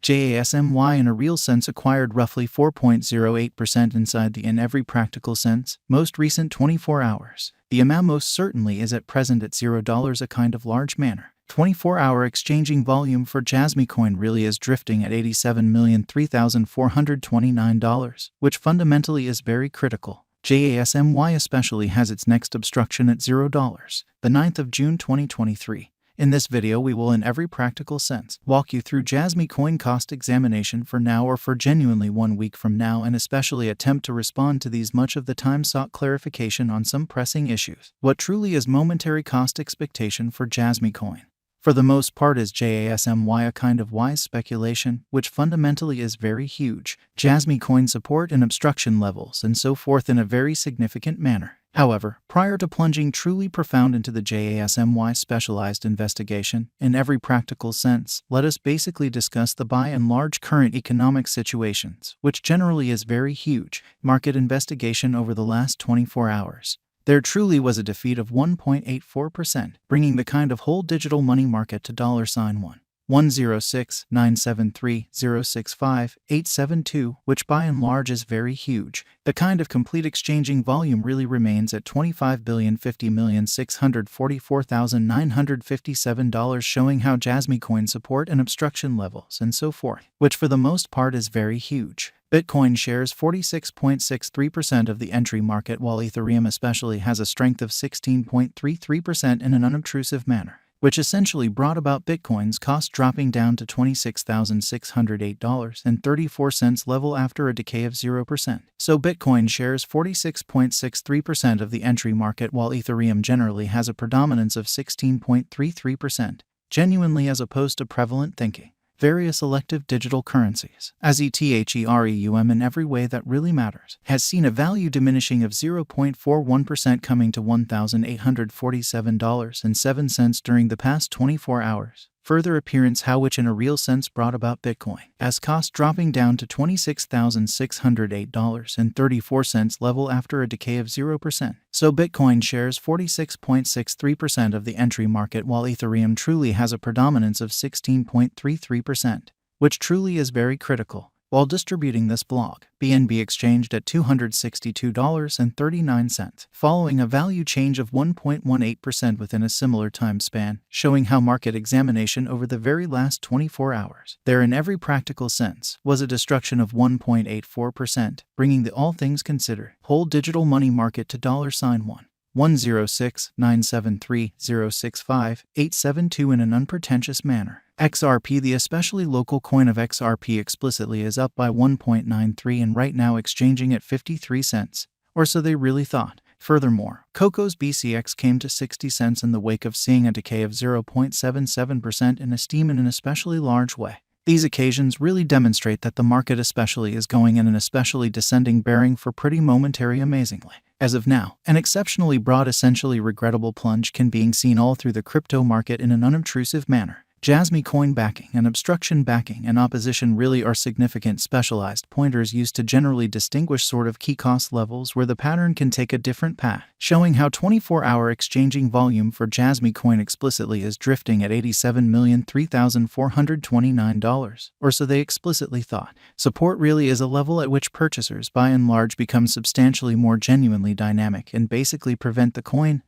Jasmy in a real sense acquired roughly 4.08% inside the in every practical sense, most recent 24 hours. The amount most certainly is at present at $0 a kind of large manner. 24-hour exchanging volume for Jasmy coin really is drifting at $87,003,429, which fundamentally is very critical. Jasmy especially has its next obstruction at $0, the 9th of June 2023. In this video we will in every practical sense walk you through Jasmy coin cost examination for now or for genuinely 1 week from now, and especially attempt to respond to these much of the time sought clarification on some pressing issues. What truly is momentary cost expectation for Jasmy coin? For the most part is Jasmy a kind of wise speculation, which fundamentally is very huge. Jasmy coin support and obstruction levels and so forth in a very significant manner. However, prior to plunging truly profound into the Jasmy specialized investigation, in every practical sense, let us basically discuss the by and large current economic situations, which generally is very huge, market investigation over the last 24 hours. There truly was a defeat of 1.84%, bringing the kind of whole digital money market to $106,973,065,872, which by and large is very huge. The kind of complete exchanging volume really remains at $25,050,644,957, showing how Jasmy coin support and obstruction levels and so forth, which for the most part is very huge. Bitcoin shares 46.63% of the entry market, while Ethereum especially has a strength of 16.33% in an unobtrusive manner, which essentially brought about Bitcoin's cost dropping down to $26,608.34 level after a decay of 0%. So Bitcoin shares 46.63% of the entry market, while Ethereum generally has a predominance of 16.33%, genuinely as opposed to prevalent thinking. Various elective digital currencies, as Ethereum in every way that really matters, has seen a value diminishing of 0.41% coming to $1,847.07 during the past 24 hours. Further appearance how which in a real sense brought about Bitcoin as cost dropping down to $26,608.34 level after a decay of 0%. So Bitcoin shares 46.63% of the entry market, while Ethereum truly has a predominance of 16.33%, which truly is very critical. While distributing this blog, BNB exchanged at $262.39, following a value change of 1.18% within a similar time span, showing how market examination over the very last 24 hours, there in every practical sense, was a destruction of 1.84%, bringing the all things considered whole digital money market to $106,973,065,872 in an unpretentious manner. XRP, the especially local coin of XRP explicitly, is up by 1.93 and right now exchanging at 53 cents, or so they really thought. Furthermore, Coco's BCX came to 60 cents in the wake of seeing a decay of 0.77% in Esteem in an especially large way. These occasions really demonstrate that the market especially is going in an especially descending bearing for pretty momentary amazingly. As of now, an exceptionally broad, essentially regrettable plunge can be seen all through the crypto market in an unobtrusive manner. Jasmy coin backing and obstruction backing and opposition really are significant specialized pointers used to generally distinguish sort of key cost levels where the pattern can take a different path, showing how 24-hour exchanging volume for Jasmy coin explicitly is drifting at $87,003,429, or so they explicitly thought. Support really is a level at which purchasers by and large become substantially more genuinely dynamic and basically prevent the coin's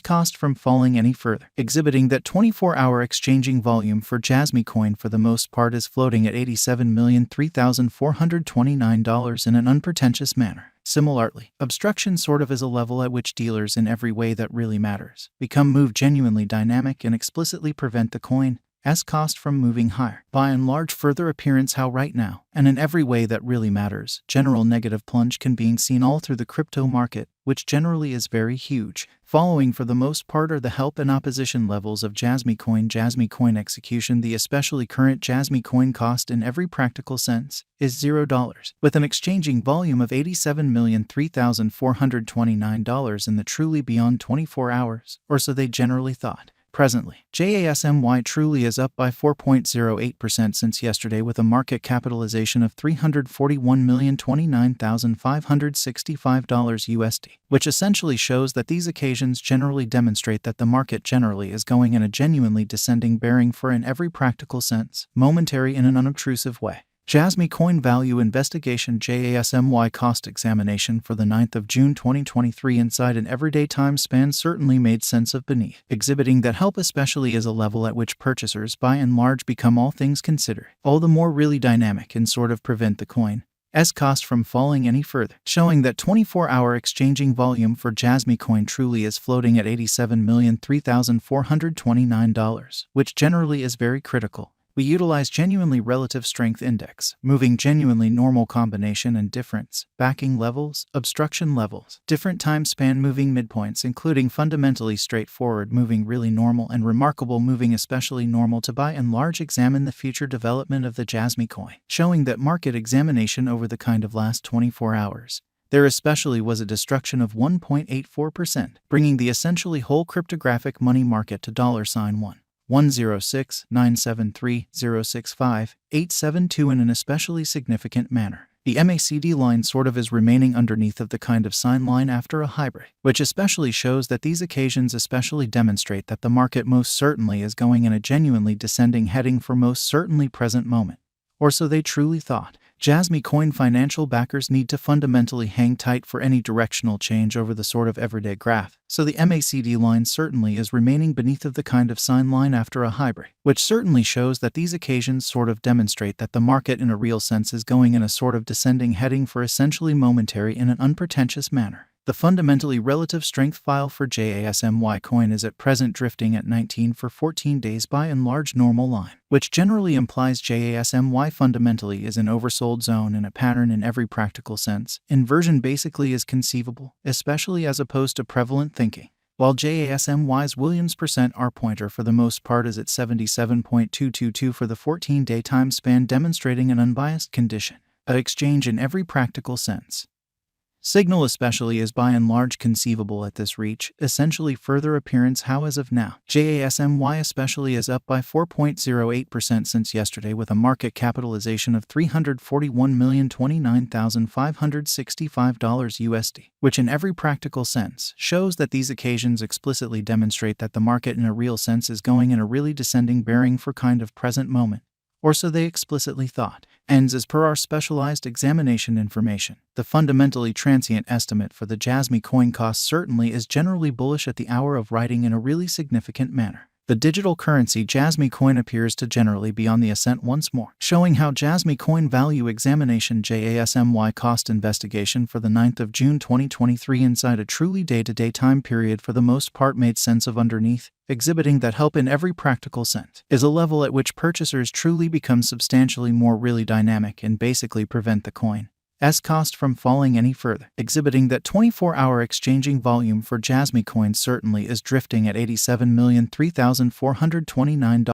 cost from falling any further, exhibiting that 24-hour exchanging volume for Jasmy coin for the most part is floating at $87,003,429 in an unpretentious manner. Similarly, obstruction sort of is a level at which dealers in every way that really matters become move genuinely dynamic and explicitly prevent the coin's cost from moving higher. By and large, further appearance how right now, and in every way that really matters, general negative plunge can be seen all through the crypto market, which generally is very huge. Following for the most part are the help and opposition levels of Jasmy coin execution. The especially current Jasmy coin cost in every practical sense is $0, with an exchanging volume of $87,003,429 in the truly beyond 24 hours, or so they generally thought. Presently, Jasmy truly is up by 4.08% since yesterday with a market capitalization of $341,029,565 USD, which essentially shows that these occasions generally demonstrate that the market generally is going in a genuinely descending bearing for in every practical sense, momentary in an unobtrusive way. Jasmy Coin Value Investigation Jasmy Cost Examination for the 9th of June 2023 inside an everyday time span certainly made sense of beneath, exhibiting that help especially is a level at which purchasers by and large become all things considered, all the more really dynamic and sort of prevent the coin's cost from falling any further, showing that 24-hour exchanging volume for Jasmy Coin truly is floating at $87,003,429, which generally is very critical. We utilize genuinely relative strength index, moving genuinely normal combination and difference, backing levels, obstruction levels, different time span moving midpoints including fundamentally straightforward moving really normal and remarkable moving especially normal to by and large examine the future development of the Jasmy coin, showing that market examination over the kind of last 24 hours. There especially was a destruction of 1.84%, bringing the essentially whole cryptographic money market to $106,973,065,872 in an especially significant manner. The MACD line sort of is remaining underneath of the kind of sine line after a hybrid, which especially shows that these occasions especially demonstrate that the market most certainly is going in a genuinely descending heading for most certainly present moment. Or so they truly thought. Jasmy coin financial backers need to fundamentally hang tight for any directional change over the sort of everyday graph, so the MACD line certainly is remaining beneath of the kind of sine line after a hybrid, which certainly shows that these occasions sort of demonstrate that the market in a real sense is going in a sort of descending heading for essentially momentary in an unpretentious manner. The fundamentally relative strength file for Jasmy coin is at present drifting at 19 for 14 days by and large normal line, which generally implies Jasmy fundamentally is an oversold zone in a pattern in every practical sense. Inversion basically is conceivable, especially as opposed to prevalent thinking. While Jasmy's Williams % R pointer for the most part is at 77.222 for the 14-day time span demonstrating an unbiased condition, an exchange in every practical sense. Signal especially is by and large conceivable at this reach, essentially further appearance how as of now. Jasmy especially is up by 4.08% since yesterday with a market capitalization of $341,029,565 USD, which in every practical sense shows that these occasions explicitly demonstrate that the market in a real sense is going in a really descending bearing for kind of present moment. Or so they explicitly thought. Ends as per our specialized examination information. The fundamentally transient estimate for the Jasmy coin cost certainly is generally bullish at the hour of writing in a really significant manner. The digital currency Jasmy coin appears to generally be on the ascent once more, showing how Jasmy coin value examination Jasmy cost investigation for the 9th of June 2023 inside a truly day-to-day time period for the most part made sense of underneath, exhibiting that help in every practical sense is a level at which purchasers truly become substantially more really dynamic and basically prevent the coin's cost from falling any further, exhibiting that 24-hour exchanging volume for Jasmy coin certainly is drifting at $87,003,429.